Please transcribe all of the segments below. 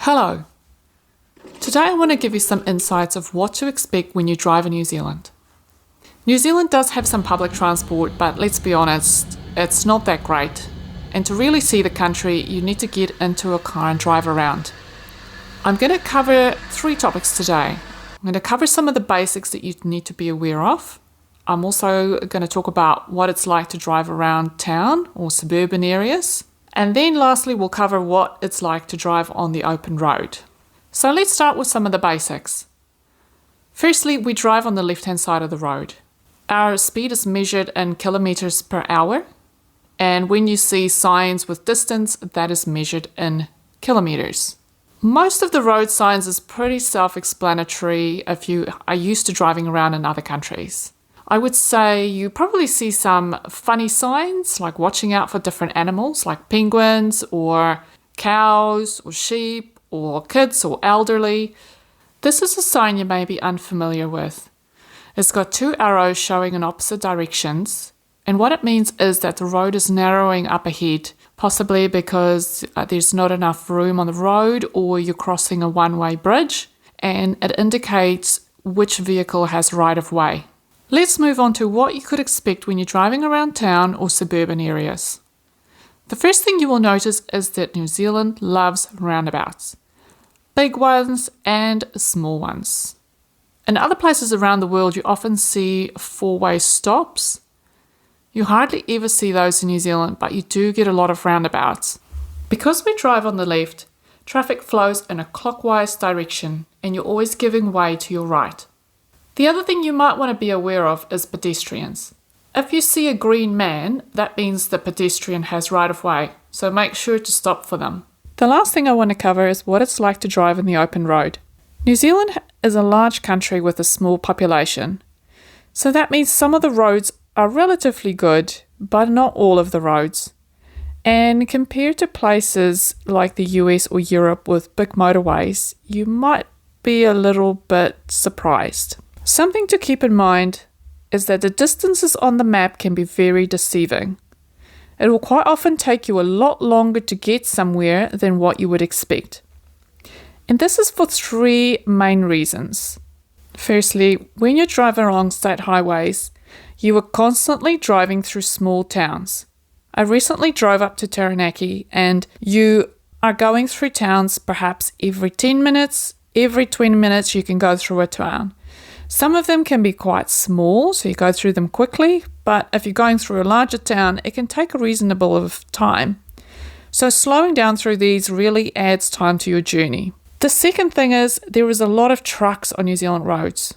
Hello. Today I want to give you some insights of what to expect when you drive in New Zealand. New Zealand does have some public transport, but let's be honest, it's not that great. And to really see the country, you need to get into a car and drive around. I'm going to cover 3 topics today. I'm going to cover some of the basics that you need to be aware of. I'm also going to talk about what it's like to drive around town or suburban areas. And then lastly, we'll cover what it's like to drive on the open road. So let's start with some of the basics. Firstly, we drive on the left-hand side of the road. Our speed is measured in kilometers per hour. And when you see signs with distance, that is measured in kilometers. Most of the road signs is pretty self-explanatory if you are used to driving around in other countries. I would say you probably see some funny signs like watching out for different animals like penguins or cows or sheep or kids or elderly. This is a sign you may be unfamiliar with. It's got 2 arrows showing in opposite directions, and what it means is that the road is narrowing up ahead, possibly because there's not enough room on the road or you're crossing a one-way bridge, and it indicates which vehicle has right of way. Let's move on to what you could expect when you're driving around town or suburban areas. The first thing you will notice is that New Zealand loves roundabouts. Big ones and small ones. In other places around the world, you often see 4-way stops. You hardly ever see those in New Zealand, but you do get a lot of roundabouts. Because we drive on the left, traffic flows in a clockwise direction and you're always giving way to your right. The other thing you might want to be aware of is pedestrians. If you see a green man, that means the pedestrian has right of way, so make sure to stop for them. The last thing I want to cover is what it's like to drive in the open road. New Zealand is a large country with a small population, so that means some of the roads are relatively good, but not all of the roads. And compared to places like the US or Europe with big motorways, you might be a little bit surprised. Something to keep in mind is that the distances on the map can be very deceiving. It will quite often take you a lot longer to get somewhere than what you would expect. And this is for 3 main reasons. Firstly, when you drive along state highways, you are constantly driving through small towns. I recently drove up to Taranaki and you are going through towns perhaps every 10 minutes, every 20 minutes you can go through a town. Some of them can be quite small, so you go through them quickly, but if you're going through a larger town, it can take a reasonable of time. So slowing down through these really adds time to your journey. The second thing is there is a lot of trucks on New Zealand roads.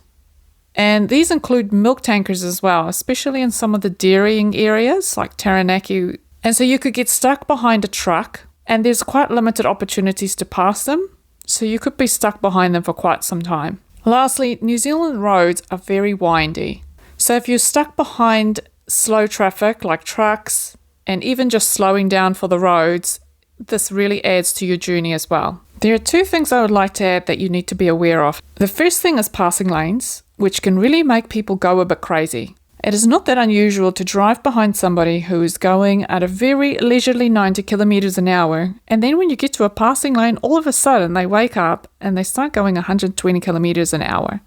And these include milk tankers as well, especially in some of the dairying areas like Taranaki. And so you could get stuck behind a truck, and there's quite limited opportunities to pass them, so you could be stuck behind them for quite some time. Lastly, New Zealand roads are very windy. So if you're stuck behind slow traffic like trucks and even just slowing down for the roads, this really adds to your journey as well. There are 2 things I would like to add that you need to be aware of. The first thing is passing lanes, which can really make people go a bit crazy. It is not that unusual to drive behind somebody who is going at a very leisurely 90 kilometers an hour, and then when you get to a passing lane, all of a sudden they wake up and they start going 120 kilometers an hour.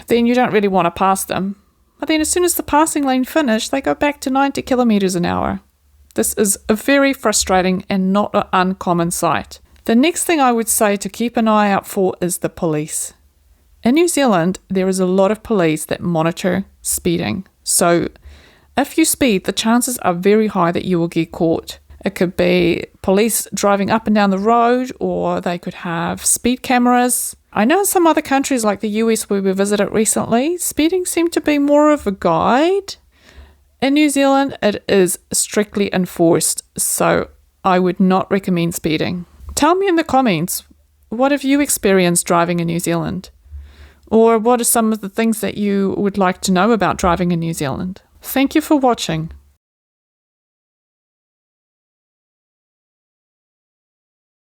Then you don't really want to pass them. But then as soon as the passing lane finishes, they go back to 90 kilometers an hour. This is a very frustrating and not an uncommon sight. The next thing I would say to keep an eye out for is the police. In New Zealand, there is a lot of police that monitor speeding. So if you speed, the chances are very high that you will get caught. It could be police driving up and down the road, or they could have speed cameras. I know in some other countries like the US where we visited recently, speeding seemed to be more of a guide. In New Zealand, it is strictly enforced, so I would not recommend speeding. Tell me in the comments, what have you experienced driving in New Zealand? Or what are some of the things that you would like to know about driving in New Zealand? Thank you for watching.